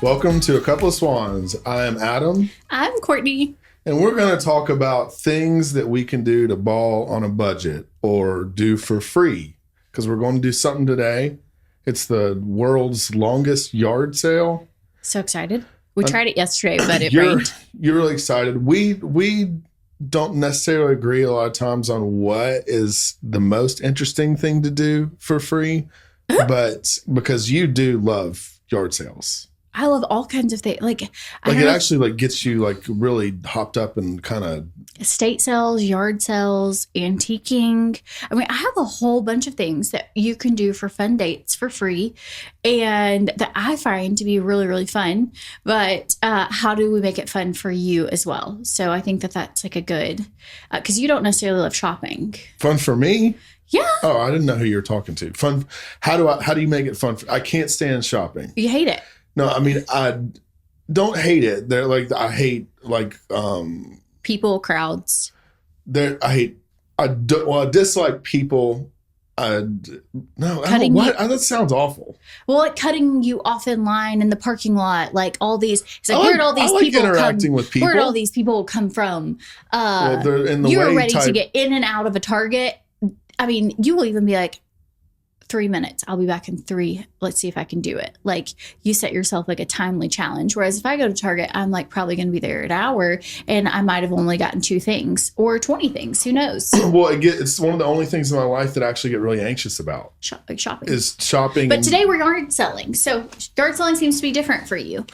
Welcome to A Couple of Swans. I am Adam. I'm Courtney. And we're going to talk about things that we can do to ball on a budget or do for free. Because we're going to do something today. It's the world's longest yard sale. So excited. We tried it yesterday, but it rained. You're really excited. We don't necessarily agree a lot of times on what is the most interesting thing to do for free. But because you do love yard sales. I love all kinds of things. Like it actually gets you really hopped up and kind of estate sales, yard sales, antiquing. I mean, I have a whole bunch of things that you can do for fun dates for free and that I find to be really, really fun. But how do we make it fun for you as well? So I think that that's a good, because you don't necessarily love shopping. Fun for me? Yeah. Oh, I didn't know who you were talking to. Fun. How do you make it fun? I can't stand shopping. You hate it. No, I mean, I don't hate it. I hate people, crowds. I dislike people. That sounds awful. Well, like cutting you off in line in the parking lot, like all these. It's like where'd all these people interacting with people? Where'd all these people come from? They're in the you were way ready to get in and out of a Target. I mean, you will even be like, 3 minutes. I'll be back in 3. Let's see if I can do it. Like you set yourself a timely challenge. Whereas if I go to Target, I'm probably going to be there an hour and I might have only gotten 2 things or 20 things. Who knows? Well, it's one of the only things in my life that I actually get really anxious about. Shopping. Is shopping. But today we're yard selling. So yard selling seems to be different for you.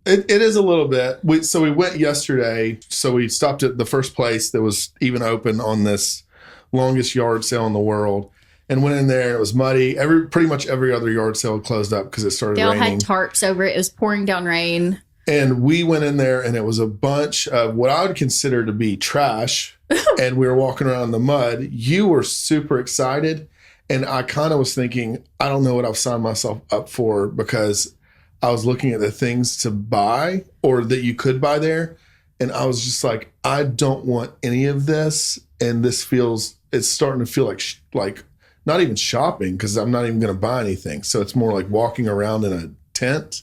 It is a little bit. We went yesterday. So we stopped at the first place that was even open on this longest yard sale in the world. And went in there. It was muddy. Pretty much every other yard sale closed up because it started raining. They all had tarps over it. It was pouring down rain. And we went in there, and it was a bunch of what I would consider to be trash. And we were walking around in the mud. You were super excited. And I kind of was thinking, I don't know what I've signed myself up for, because I was looking at the things to buy or that you could buy there. And I was just like, I don't want any of this. And it's starting to feel like not even shopping, because I'm not even going to buy anything. So it's more like walking around in a tent.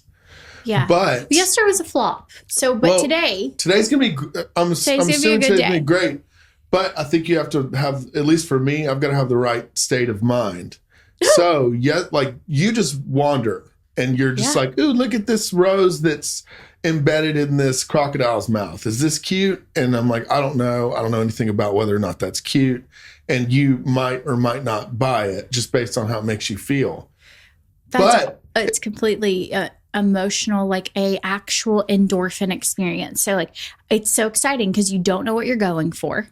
Yeah. But yesterday was a flop. So, today's going to be, I'm assuming today's going to be great. But I think you have to have, at least for me, I've got to have the right state of mind. So you just wander and you're just like, ooh, look at this rose that's embedded in this crocodile's mouth. Is this cute? And I'm like, I don't know. I don't know anything about whether or not that's cute. And you might or might not buy it just based on how it makes you feel. It's completely emotional, like a actual endorphin experience. So it's so exciting because you don't know what you're going for.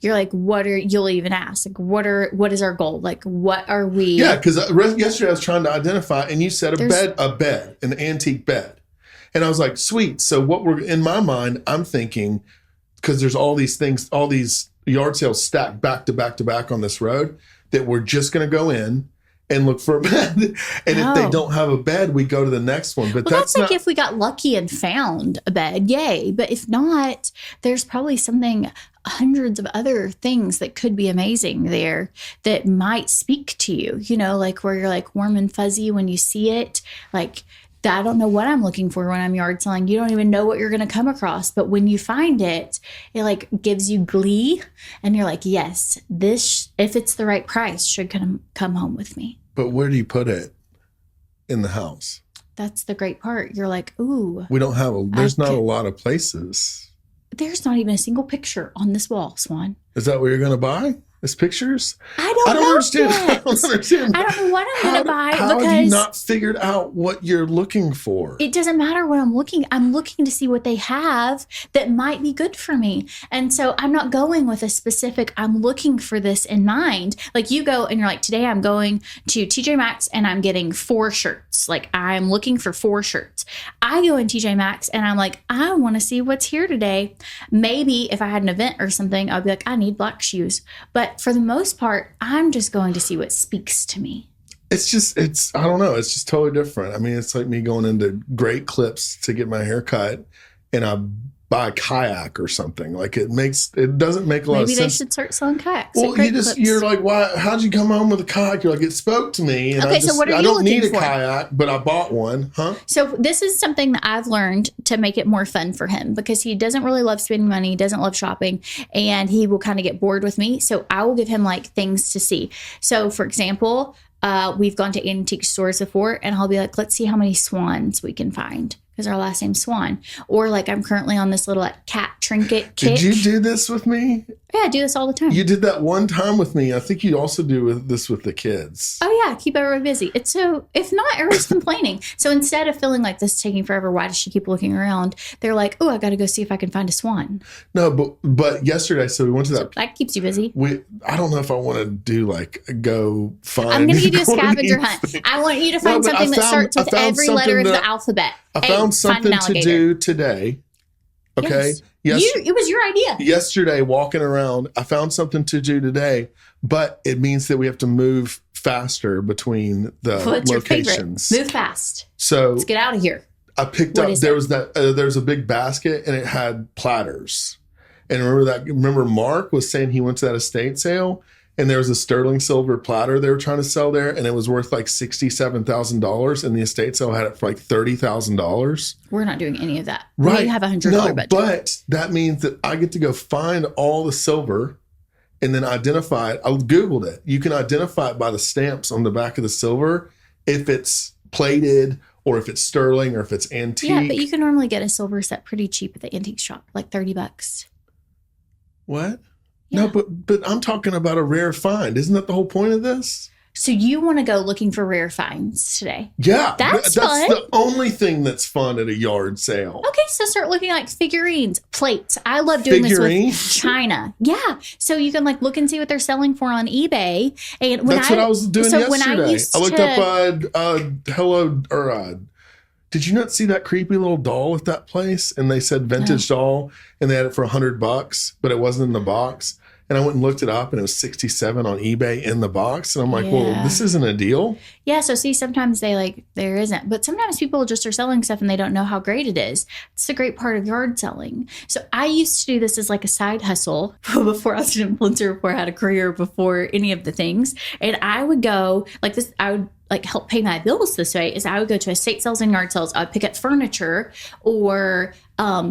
You're like, you'll even ask, like, what is our goal? Like, what are we? Yeah, because yesterday I was trying to identify, and you said a bed, an antique bed. And I was like, sweet. So in my mind, I'm thinking, because there's all these things, all these yard sales stacked back to back to back on this road, that we're just going to go in and look for a bed. And if they don't have a bed, we go to the next one. But that's like if we got lucky and found a bed, yay. But if not, there's probably hundreds of other things that could be amazing there that might speak to you, where you're like warm and fuzzy when you see it. Like, I don't know what I'm looking for when I'm yard selling. You don't even know what you're going to come across. But when you find it, it gives you glee. And you're like, yes, this, if it's the right price, should come home with me. But where do you put it in the house? That's the great part. You're like, ooh. We don't have there's not a lot of places. There's not even a single picture on this wall, Swan. Is that what you're going to buy? As pictures? I don't understand. I don't understand. I don't know what I'm going to buy. How have you not figured out what you're looking for? It doesn't matter what I'm looking. I'm looking to see what they have that might be good for me. And so I'm not going with a specific, I'm looking for this in mind. Like you go and you're like, today I'm going to TJ Maxx and I'm getting 4 shirts. Like I'm looking for 4 shirts. I go in TJ Maxx and I'm like, I want to see what's here today. Maybe if I had an event or something, I'd be like, I need black shoes. But for the most part, I'm just going to see what speaks to me. I don't know. It's just totally different. I mean, it's like me going into Great Clips to get my hair cut, and I buy a kayak or something. Like it doesn't make a lot of Maybe they sense. should start selling kayaks. Well, you're like, why? How'd you come home with a kayak? You're like, it spoke to me. And Okay, so what are you I don't looking need a for? kayak, but I bought one. Huh? So this is something that I've learned to make it more fun for him because he doesn't really love spending money, he doesn't love shopping, and he will kind of get bored with me. So I will give him like things to see. So for example, we've gone to antique stores before, and I'll be like, let's see how many swans we can find. Because our last name's Swan. Or like I'm currently on this little like cat trinket kick. Did you do this with me? Yeah, I do this all the time. You did that one time with me. I think you also do this with the kids. Oh yeah, keep everyone busy. It's so, if not, everyone's complaining. So instead of feeling like this is taking forever, why does she keep looking around? They're like, oh, I got to go see if I can find a swan. No, but yesterday, so we went to that. That keeps you busy. I don't know if I want to do like go find. I'm going to do a scavenger hunt. I want you to find something that starts with every letter of the alphabet. I found something to do today. Okay. Yes. It was your idea. Yesterday, walking around, I found something to do today, but it means that we have to move faster between the What's locations. Your favorite? Move fast. So let's get out of here. I picked up. There was a big basket, and it had platters. And remember Mark was saying he went to that estate sale, and there was a sterling silver platter they were trying to sell there, and it was worth like $67,000, and the estate sale had it for like $30,000. We're not doing any of that. Right. We have $100 budget. But that means that I get to go find all the silver and then identify it. I Googled it. You can identify it by the stamps on the back of the silver if it's plated or if it's sterling or if it's antique. Yeah, but you can normally get a silver set pretty cheap at the antique shop, like $30. What? Yeah. No, but I'm talking about a rare find. Isn't that the whole point of this? So you want to go looking for rare finds today? Yeah. That's fun. The only thing that's fun at a yard sale. Okay, so start looking like figurines, plates. I love doing this with China. Yeah. So you can like look and see what they're selling for on eBay. And that's what I was doing yesterday. I looked up did you not see that creepy little doll at that place? And they said vintage doll, and they had it for $100, but it wasn't in the box. And I went and looked it up, and it was $67 on eBay in the box. And I'm like, well, this isn't a deal. Yeah. So see, sometimes there isn't, but sometimes people just are selling stuff and they don't know how great it is. It's a great part of yard selling. So I used to do this as like a side hustle before I was an influencer, before I had a career, before any of the things. And I would go like this. I would like help pay my bills this way is I would go to estate sales and yard sales. I would pick up furniture or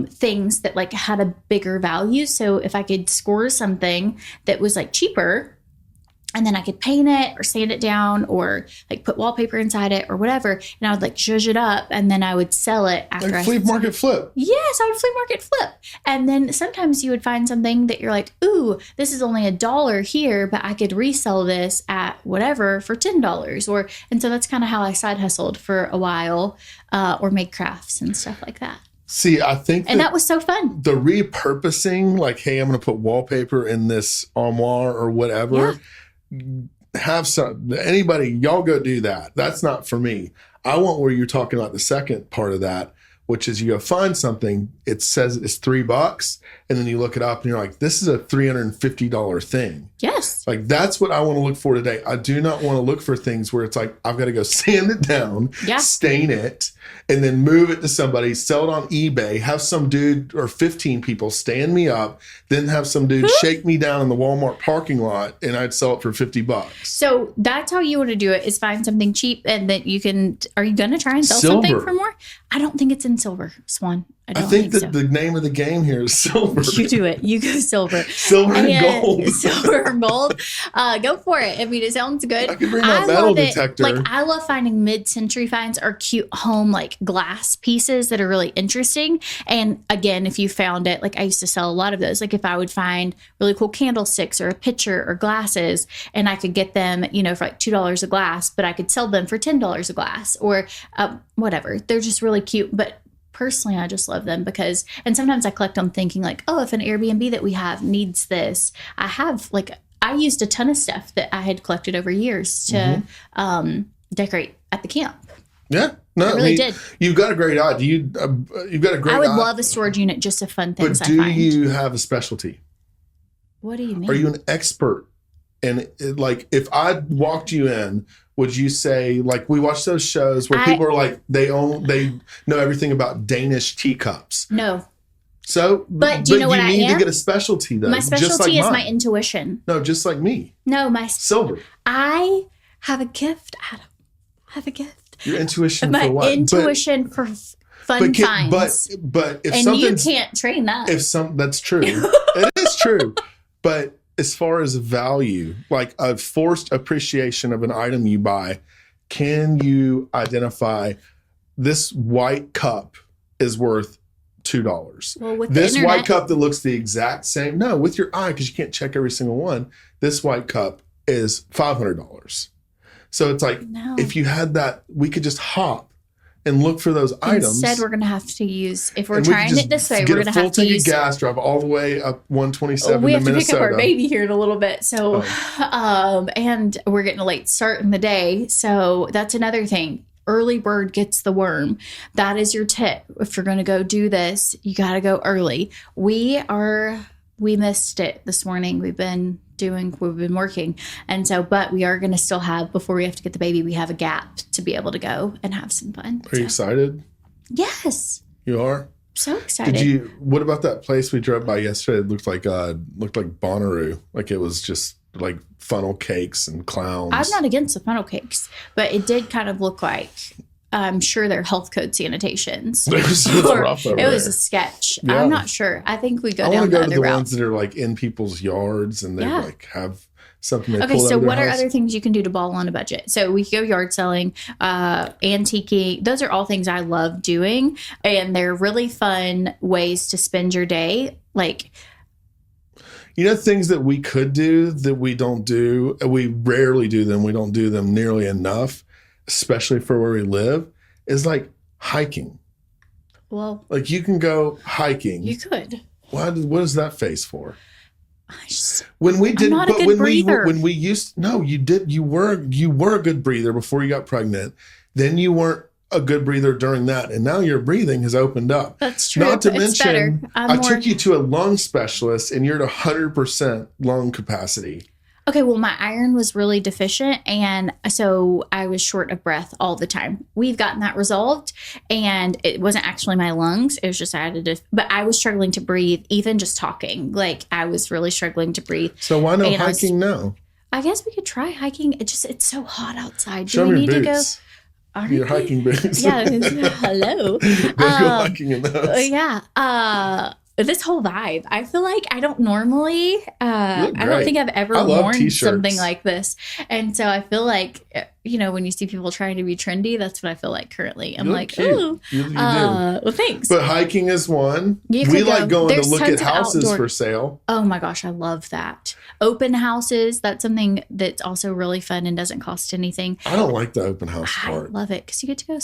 things that like had a bigger value. So if I could score something that was like cheaper, and then I could paint it or sand it down or like put wallpaper inside it or whatever. And I would like zhuzh it up and then I would sell it after like flea market flip. Yes, I would flea market flip. And then sometimes you would find something that you're like, ooh, this is only $1 here, but I could resell this at whatever for $10. And so that's kind of how I side hustled for a while or made crafts and stuff like that. See, I think that was so fun. The repurposing, like, hey, I'm going to put wallpaper in this armoire or whatever. Yeah. Have some, anybody, y'all go do that. That's not for me. I want where you're talking about the second part of that, which is you go find something, it says it's $3, and then you look it up and you're like, this is a $350 thing. Yes. Like that's what I want to look for today. I do not want to look for things where it's like, I've got to go sand it down, stain it, and then move it to somebody, sell it on eBay, have some dude or 15 people stand me up, then have some dude shake me down in the Walmart parking lot, and I'd sell it for $50. So that's how you want to do it, is find something cheap and that you can, are you going to try and sell something for more? I don't think it's in silver, Swan. I think that the name of the game here is silver. You do it. You go silver. Silver and gold. Silver and gold. Go for it. I mean, it sounds good. I could bring my metal detector. Like, I love finding mid-century finds or cute home, like, glass pieces that are really interesting. And, again, if you found it, like, I used to sell a lot of those. Like, if I would find really cool candlesticks or a pitcher or glasses, and I could get them, you know, for, like, $2 a glass, but I could sell them for $10 a glass or whatever. They're just really cute. But personally, I just love them because, and sometimes I collect them thinking like, oh, if an Airbnb that we have needs this, I used a ton of stuff that I had collected over years to decorate at the camp. Yeah. No, I really did. You've got a great idea. You've got a great I would love a storage unit just of fun things. But do you have a specialty? What do you mean? Are you an expert? And like, if I walked you in, would you say, like, we watch those shows where people are like, they know everything about Danish teacups? No. So, But do you know what I need am? to get a specialty though. My just like specialty is mine. my intuition. No, just like me. No, Silver. I have a gift, Adam. I have a gift. Your intuition My for what? intuition for fun finds. But if and you something's can't train that. that's true. It is true. But as far as value, like a forced appreciation of an item you buy, can you identify this white cup is worth $2? Well, with This the internet, white cup that looks the exact same. No, with your eye, because you can't check every single one. This white cup is $500. So it's like, No. if you had that, we could just hop and look for those items. Instead, we're going to have to use, if we're and we trying could it this way, just we're get going a to full have to tank use. of gas, drive all the way up 127 We to have to pick Minnesota. up our baby here in a little bit. So, and we're getting a late start in the day. So that's another thing. Early bird gets the worm. That is your tip. If you're going to go do this, you got to go early. We missed it this morning. We've been working. And so, but we are going to still have, before we have to get the baby, we have a gap to be able to go and have some fun. Are you excited? Yes. You are? So excited. What about that place we drove by yesterday? It looked like Bonnaroo. Like it was just like funnel cakes and clowns. I'm not against the funnel cakes, but it did kind of look like, I'm sure they're health code sanitations. It was rough over It was there. a sketch. Yeah. I'm not sure. I think we go I down want to the go to other the route. ones that are like in people's yards and they Yeah. like have something they Okay, pull out so of their what are house. other things you can do to ball on a budget? So we could go yard selling, antiquing. Those are all things I love doing, and they're really fun ways to spend your day. Like, Things that we could do that we don't do. We rarely do them. We don't do them nearly enough, especially for where we live, is like hiking. well, Like you can go hiking. you could. What is that face for? I just, When we did, not a but good when breather. we used, no, you did. You were a good breather before you got pregnant. Then you weren't a good breather during that, and now your breathing has opened up. that's true. Not to It's better. mention, I'm I more- took you to a lung specialist, and you're at 100% lung capacity. Okay, well, my iron was really deficient, and so I was short of breath all the time. We've gotten that resolved, and it wasn't actually my lungs. It was just but I was struggling to breathe, even just talking. Like, I was really struggling to breathe. So why no And I was- hiking now? I guess we could try hiking. It's so hot outside. Show Do we me need your to go? boots. Aren't Your we? hiking boots. Yeah. Hello. Go hiking in those. Yeah. This whole vibe, I feel like I don't normally, I don't great. think I've ever I love worn t-shirts. something like this. And so I feel like, when you see people trying to be trendy, that's what I feel like currently. I'm You look like, cute. ooh, You do. well, thanks. But hiking is one. You We could like go. going to There's look at tons of houses outdoor- for sale. Oh my gosh, I love that. Open houses, that's something that's also really fun and doesn't cost anything. I don't like the open house I part. love it because you get to go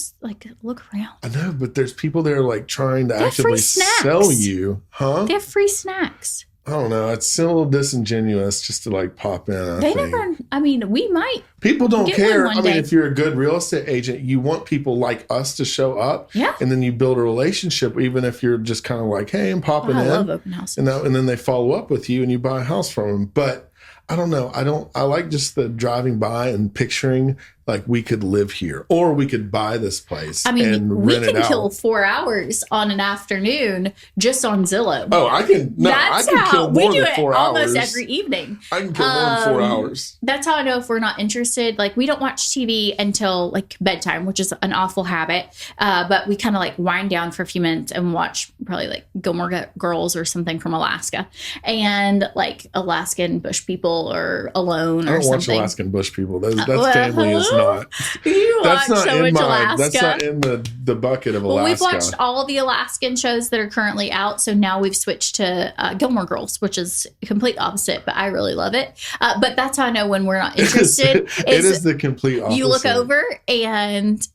look around. I know, but there's people there like trying to They have free actively snacks. sell you, huh? They have free snacks. I don't know. It's still a little disingenuous just to like pop in. I They think. never, we might. People don't get care. one I mean, day. if you're a good real estate agent, you want people like us to show up. Yeah. And then you build a relationship, even if you're just kind of like, hey, I'm popping I in. love open houses. And then they follow up with you and you buy a house from them. But I don't know. I like just the driving by and picturing like we could live here or we could buy this place and we rent it can out. kill 4 hours on an afternoon just on Zillow. Oh, I can. No, That's I can how kill we more do than it 4 almost hours. every evening. I can kill more than 4 hours. That's how I know if we're not interested. Like, we don't watch TV until like bedtime, which is an awful habit. But we kind of like wind down for a few minutes and watch probably like Gilmore Girls or something from Alaska, and like Alaskan bush people or Alone I or don't watch something. Alaskan bush people. That Well, family is not. You That's watch not so in much my. Alaska. That's not in the bucket of Well, Alaska. we've watched all the Alaskan shows that are currently out, so now we've switched to Gilmore Girls, which is complete opposite, but I really love it. But that's how I know when we're not interested. It is the complete opposite. You look over and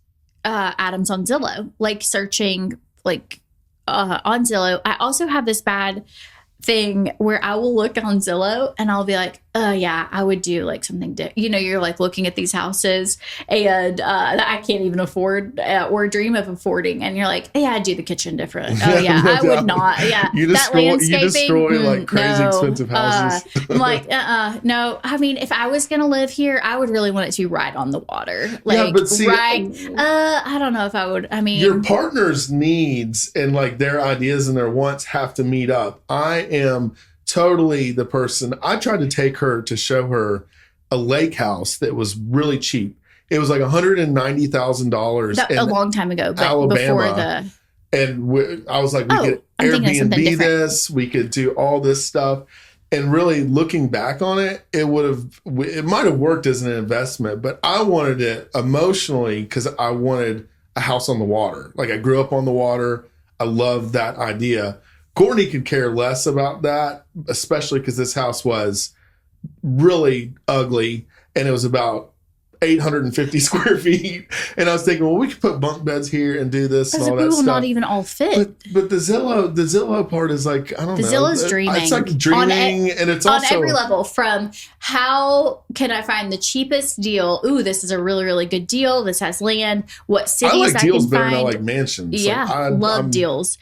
Adam's on Zillow, like searching like on Zillow. I also have this bad thing where I will look on Zillow and I'll be like, Yeah, I would do like something you're like looking at these houses and that I can't even afford or dream of affording. And you're like, yeah, I'd do the kitchen different. Oh yeah, I would not. Yeah. You destroy like crazy expensive houses. I'm like, no. I mean, if I was going to live here, I would really want it to be right on the water. Like, yeah, but see, I don't know if I would. I mean, your partner's needs and like their ideas and their wants have to meet up. I am totally the person. I tried to take her to show her a lake house that was really cheap. It was like $190,000 a long time ago, but Alabama. I was like, we could Airbnb this, we could do all this stuff. And really looking back on it, it might have worked as an investment, but I wanted it emotionally because I wanted a house on the water. Like I grew up on the water. I loved that idea. Courtney could care less about that, especially because this house was really ugly and it was about 850 square feet. And I was thinking, well, we could put bunk beds here and do this and all that stuff. Not even all fit. But the Zillow part is like, I don't know. The Zillow's dreaming. It's like dreaming and it's also. On every level, from how can I find the cheapest deal? Ooh, this is a really, really good deal. This has land. What cities I can find. I like deals better than I like mansions. Yeah, like, I love deals.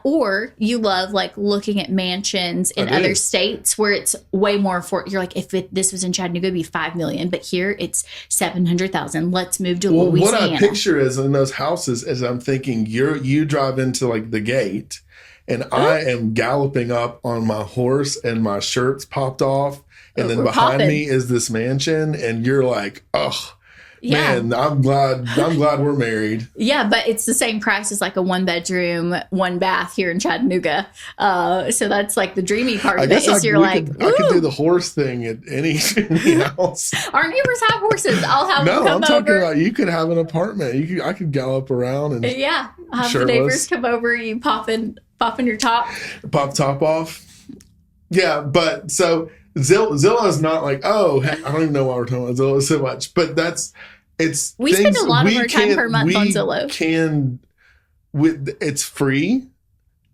Or you love like looking at mansions in other states where it's way more affordable. You're like, if this was in Chattanooga, it'd be $5 million. But here it's 700,000. Let's move to Louisiana. What I picture is in those houses is I'm thinking you drive into like the gate and I am galloping up on my horse and my shirt's popped off. And then behind me is this mansion and you're like, oh, yeah. Man, I'm glad we're married. Yeah, but it's the same price as like a 1-bedroom, 1-bath here in Chattanooga. So that's like the dreamy part of it. Is I could do the horse thing at any house. Our neighbors have horses. I'll have them come over. No, I'm talking about you could have an apartment. I could gallop around and have the neighbors come over. You pop in your top. Pop top off. Yeah, but so Zillow is not like, oh, heck, I don't even know why we're talking about Zillow so much, but we spend a lot of our time per month on Zillow. It's free.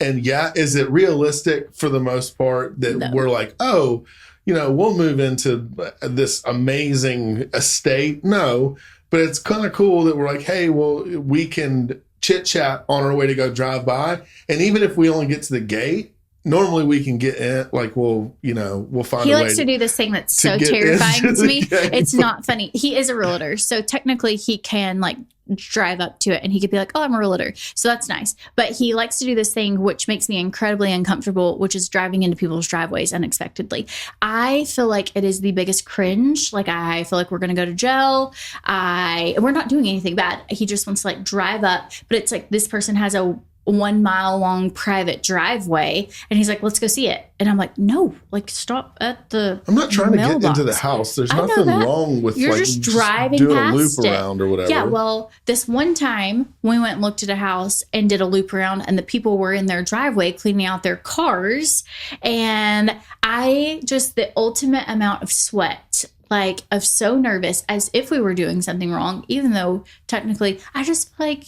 And is it realistic for the most part that we're like, oh, we'll move into this amazing estate? No, but it's kind of cool that we're like, hey, well, we can chit chat on our way to go drive by. And even if we only get to the gate, normally we can get in, like, we'll find a way. He likes to do this thing that's so terrifying to me. It's not funny. He is a realtor. So technically he can like drive up to it and he could be like, oh, I'm a realtor. So that's nice. But he likes to do this thing, which makes me incredibly uncomfortable, which is driving into people's driveways unexpectedly. I feel like it is the biggest cringe. Like I feel like we're going to go to jail. We're not doing anything bad. He just wants to like drive up, but it's like this person has a 1 mile long private driveway and he's like, let's go see it. And I'm like, no, like stop at the I'm not trying to get into the house. There's nothing wrong with you're just driving just past a loop around or whatever. Yeah, well, this one time we went and looked at a house and did a loop around and the people were in their driveway cleaning out their cars. And the ultimate amount of sweat, like of so nervous as if we were doing something wrong, even though technically I just like,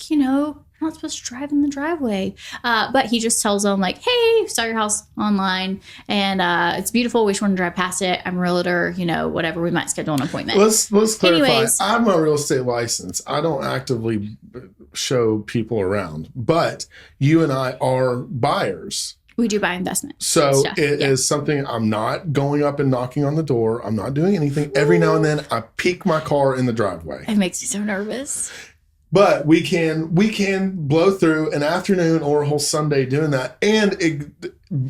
I'm not supposed to drive in the driveway. But he just tells them like, hey, saw your house online and it's beautiful. We just want to drive past it. I'm a realtor, whatever. We might schedule an appointment. Let's clarify. Anyways, I'm a real estate license. I don't actively show people around, but you and I are buyers. We do buy investment. So it is something I'm not going up and knocking on the door. I'm not doing anything. Every now and then I peek my car in the driveway. It makes me so nervous. But we can blow through an afternoon or a whole Sunday doing that. And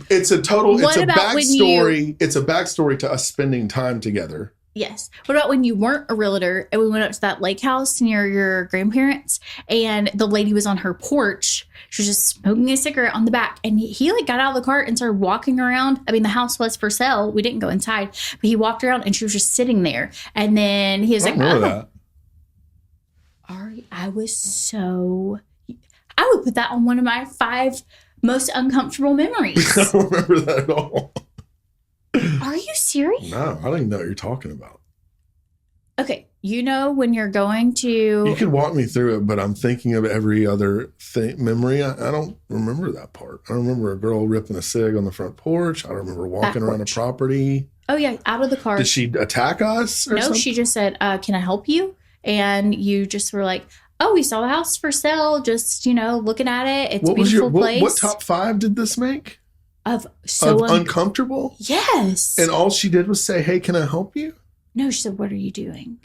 it's a backstory. It's a backstory to us spending time together. Yes. What about when you weren't a realtor and we went up to that lake house near your grandparents and the lady was on her porch. She was just smoking a cigarette on the back and he like got out of the car and started walking around. I mean, the house was for sale. We didn't go inside, but he walked around and she was just sitting there. And then he was like, that. I would put that on one of my 5 most uncomfortable memories. I don't remember that at all. Are you serious? No, I don't even know what you're talking about. Okay, when you're going to... You can walk me through it, but I'm thinking of every other memory. I don't remember that part. I don't remember a girl ripping a cig on the front porch. I don't remember walking around a property. Oh, yeah, out of the car. Did she attack us or No, something? she just said, can I help you? And you just were like, oh, we saw a house for sale. Just, looking at it. It's a beautiful place. What top 5 did this make? Of uncomfortable? Yes. And all she did was say, hey, can I help you? No, she said, what are you doing?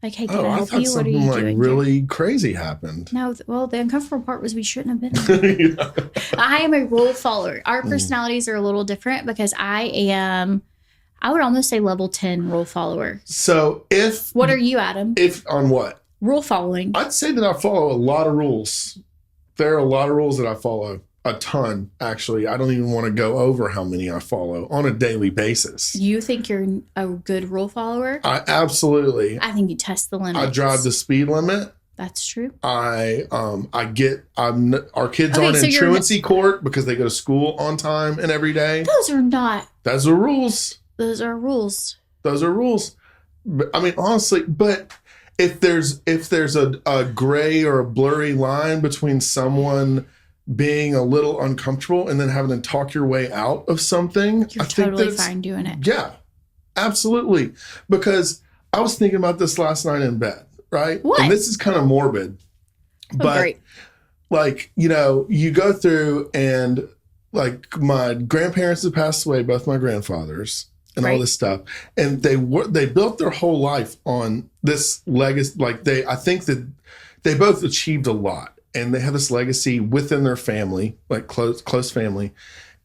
Like, hey, can I I help thought you? What are something you like doing? really crazy happened. No, well, the uncomfortable part was we shouldn't have been there. Yeah. I am a rule follower. Our personalities are a little different because I would almost say level 10 rule follower. So What are you, Adam? On what? Rule following. I'd say that I follow a lot of rules. There are a lot of rules that I follow. A ton, actually. I don't even want to go over how many I follow on a daily basis. You think you're a good rule follower? I absolutely. I think you test the limits. I drive the speed limit. That's true. Our kids Okay, aren't so in you're- truancy court because they go to school on time and every day. Those are not. Those are rules. Those are rules. Those are rules. But, I mean, honestly, but if there's a gray or a blurry line between someone being a little uncomfortable and then having to talk your way out of something, You're I think totally that's fine doing it. Yeah, absolutely. Because I was thinking about this last night in bed, right? What? And this is kind of morbid, but Great. like, you go through and like my grandparents have passed away, both my grandfathers and all Right. this stuff. And they built their whole life on this legacy. Like I think that they both achieved a lot. And they have this legacy within their family, like close family,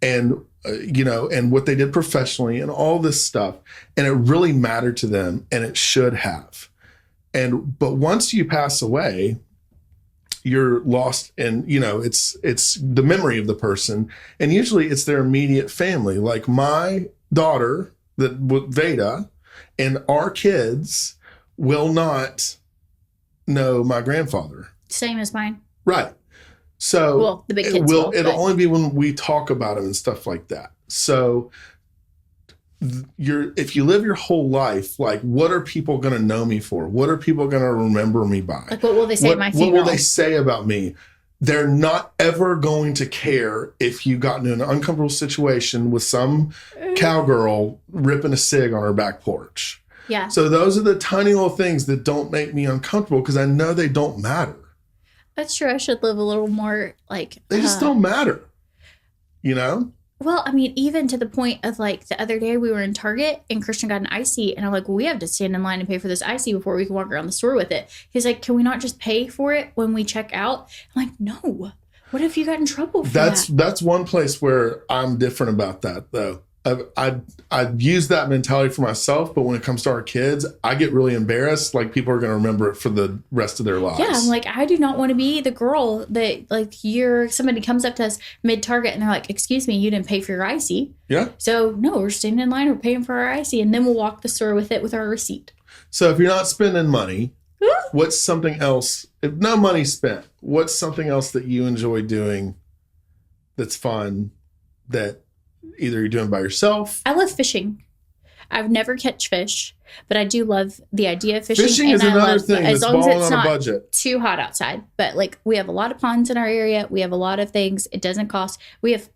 and and what they did professionally, and all this stuff, and it really mattered to them, and it should have. But once you pass away, you're lost, and it's the memory of the person, and usually it's their immediate family. Like my daughter, Veda, and our kids will not know my grandfather. Same as mine. Right. So Well, the big kids will, it'll but- only be when we talk about him and stuff like that. So if you live your whole life, like, what are people going to know me for? What are people going to remember me by? Like, what will they say at my funeral? What will they say about me? They're not ever going to care if you got into an uncomfortable situation with some cowgirl ripping a cig on her back porch. Yeah. So those are the tiny little things that don't make me uncomfortable because I know they don't matter. That's true. I should live a little more like... They just don't matter, Well, I mean, even to the point of like the other day we were in Target and Christian got an icy and I'm like, well, we have to stand in line and pay for this icy before we can walk around the store with it. He's like, can we not just pay for it when we check out? I'm like, no. What if you got in trouble for that? That's one place where I'm different about that, though. I use that mentality for myself, but when it comes to our kids, I get really embarrassed. Like, people are going to remember it for the rest of their lives. Yeah, I'm like, I do not want to be the girl that like somebody comes up to us mid Target and they're like, excuse me, you didn't pay for your icy. Yeah. So no, we're standing in line, we're paying for our icy, and then we'll walk the store with it with our receipt. So if you're not spending money, what's something else? If no money spent, what's something else that you enjoy doing that's fun that either you're doing by yourself? I love fishing. I've never catch fish, but I do love the idea of fishing. Fishing is and I another love, thing as that's long as balling it's on a not budget. too hot outside. But like, we have a lot of ponds in our area. We have a lot of things. It doesn't cost. We could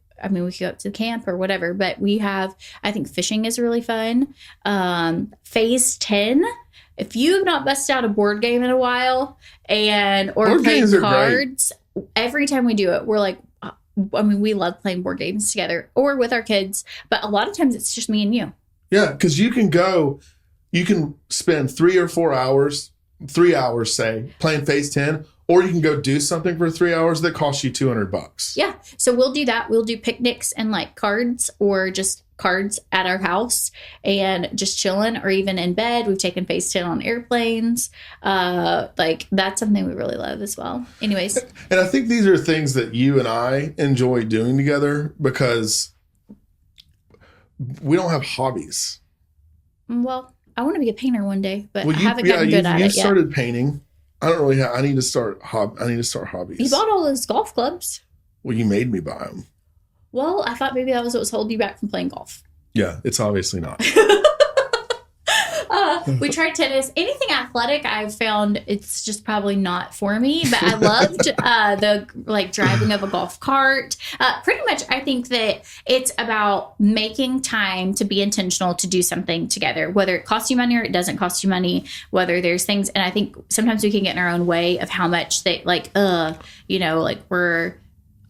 go up to the camp or whatever, but I think fishing is really fun. Phase 10. If you have not busted out a board game in a while or Board played games are cards, every time we do it, we're like, we love playing board games together or with our kids, but a lot of times it's just me and you. Yeah, because you can spend 3 or 4 hours, 3 hours, say, playing Phase 10, or you can go do something for 3 hours that costs you $200. Yeah. So we'll do that. We'll do picnics and like cards or just cards at our house and just chilling, or even in bed. We've taken Phase 10 on airplanes. Like, that's something we really love as well. Anyways. And I think these are things that you and I enjoy doing together because we don't have hobbies. Well, I want to be a painter one day, but Well, I haven't gotten good at you it yet. started painting. I don't really I need to start hobbies. You bought all those golf clubs. Well, you made me buy them. Well, I thought maybe that was what was holding you back from playing golf. Yeah, it's obviously not. We tried tennis. Anything athletic, I've found it's just probably not for me. But I loved the like driving of a golf cart. Pretty much, I think that it's about making time to be intentional to do something together, whether it costs you money or it doesn't cost you money, whether there's things. And I think sometimes we can get in our own way of how much they like, like we're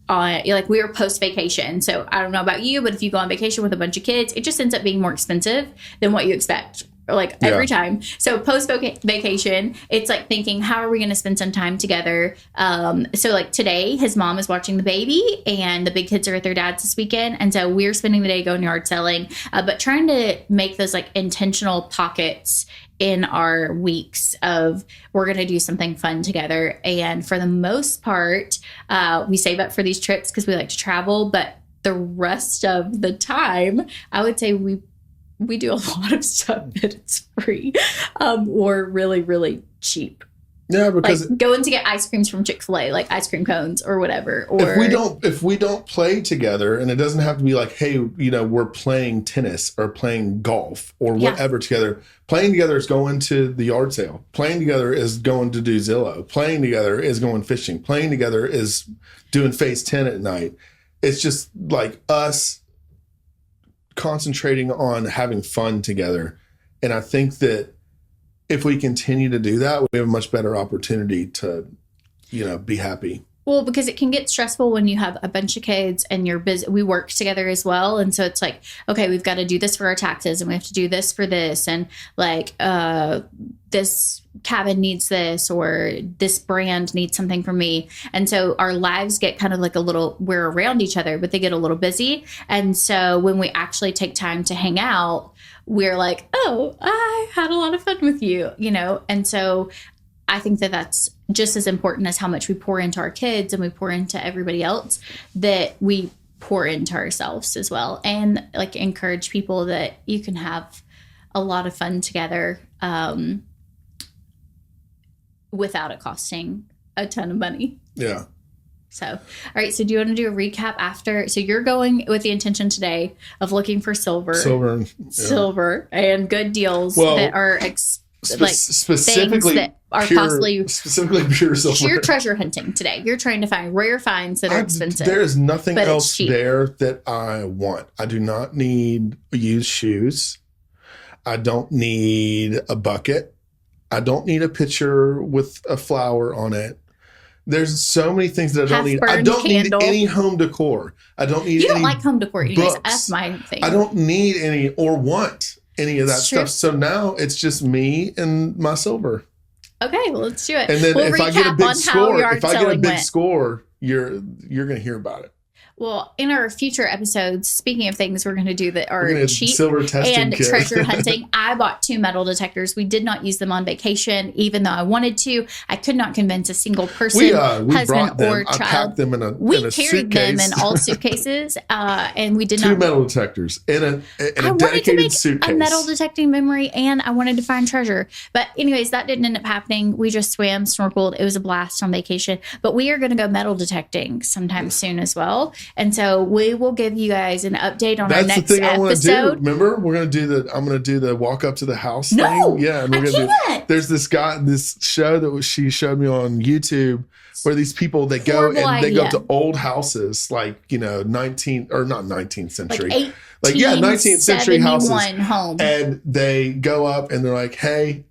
on, like we were post vacation. So I don't know about you, but if you go on vacation with a bunch of kids, it just ends up being more expensive than what you expect. Like every time. So post vacation, it's like thinking, how are we going to spend some time together? So like today, his mom is watching the baby and the big kids are at their dad's this weekend. And so we're spending the day going yard selling, but trying to make those like intentional pockets in our weeks of we're going to do something fun together. And for the most part, we save up for these trips because we like to travel, but the rest of the time, I would say we do a lot of stuff that it's free or really, really cheap. Yeah, because like going to get ice creams from Chick-fil-A, like ice cream cones or whatever. Or if we don't play together, and it doesn't have to be like, hey, we're playing tennis or playing golf or whatever together. Playing together is going to the yard sale. Playing together is going to do Zillow. Playing together is going fishing. Playing together is doing phase 10 at night. It's just like us concentrating on having fun together. And I think that if we continue to do that, we have a much better opportunity to, be happy. Well, because it can get stressful when you have a bunch of kids and you're busy. We work together as well. And so it's like, okay, we've got to do this for our taxes and we have to do this for this. And like, this cabin needs this or this brand needs something from me. And so our lives get kind of like we're around each other, but they get a little busy. And so when we actually take time to hang out, we're like, oh, I had a lot of fun with you, And so I think that that's just as important as how much we pour into our kids and we pour into everybody else, that we pour into ourselves as well. And like encourage people that you can have a lot of fun together without it costing a ton of money. Yeah. So, all right. So do you want to do a recap after? So you're going with the intention today of looking for silver and good deals that are specifically that are specifically pure silver. So you're treasure hunting today. You're trying to find rare finds that are expensive. There is nothing else there that I want. I do not need used shoes. I don't need a bucket. I don't need a pitcher with a flower on it. There's so many things that I don't need. I don't need any home decor. I don't need. You don't like home decor, anyways. That's my thing. I don't need any or want any of that stuff. So now it's just me and my silver. Okay, well, let's do it. And then if I get a big score, you're going to hear about it. Well, in our future episodes, speaking of things we're going to do that are cheap silver testing and kit. treasure hunting, I bought 2 metal detectors. We did not use them on vacation, even though I wanted to. I could not convince a single person, we husband or child. I packed them in a carried suitcase. them in all suitcases, and we did 2 not. 2 metal detectors in a dedicated suitcase. A metal detecting memory, and I wanted to find treasure. But anyways, that didn't end up happening. We just swam, snorkeled. It was a blast on vacation. But we are going to go metal detecting sometime soon as well. And so we will give you guys an update on our next episode. That's the thing I want to do. Remember, I'm going to do the walk up to the house thing. Yeah, and there's this show that she showed me on YouTube where these people they go up to old houses like 19th century. Like 19th century houses. Home. And they go up and they're like, "Hey,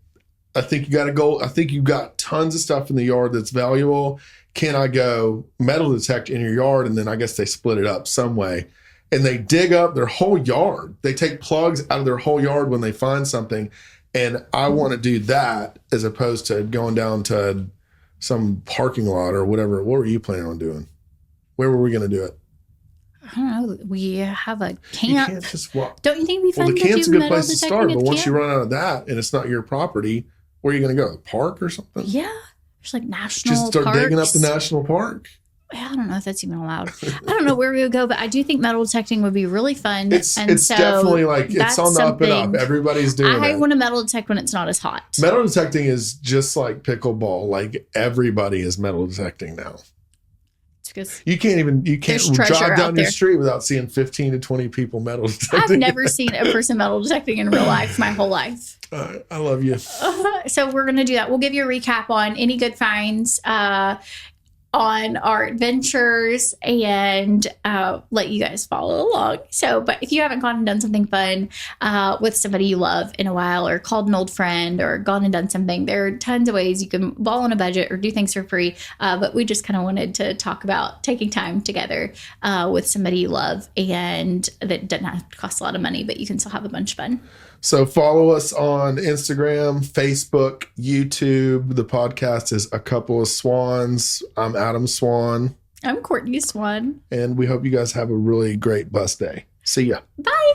I think you got to go. I think you've got tons of stuff in the yard that's valuable. Can I go metal detect in your yard?" And then I guess they split it up some way. And they dig up their whole yard. They take plugs out of their whole yard when they find something. And I want to do that as opposed to going down to some parking lot or whatever. What were you planning on doing? Where were we going to do it? I don't know. We have a camp. You can't just walk. Don't you think it'd be fun to do metal detecting? The camp's a good place to start. But once camp? you run out of that and it's not your property, where are you going to go? A park or something? Yeah. There's like national Just start parks. digging up the national park. I don't know if that's even allowed. I don't know where we would go, but I do think metal detecting would be really fun. It's definitely like it's on the up and up. Everybody's doing it. I want to metal detect when it's not as hot. Metal detecting is just like pickleball. Like everybody is metal detecting now. because You can't There's treasure drive out down the there. street without seeing 15 to 20 people metal detecting. I've never seen a person metal detecting in real life my whole life. I love you. So we're going to do that. We'll give you a recap on any good finds on our adventures and let you guys follow along. So, but if you haven't gone and done something fun with somebody you love in a while, or called an old friend, or gone and done something, there are tons of ways you can ball on a budget or do things for free. But we just kind of wanted to talk about taking time together with somebody you love, and that doesn't have to cost a lot of money, but you can still have a bunch of fun. So follow us on Instagram, Facebook, YouTube. The podcast is A Couple of Swans. I'm Adam Swan. I'm Courtney Swan. And we hope you guys have a really great bus day. See ya. Bye.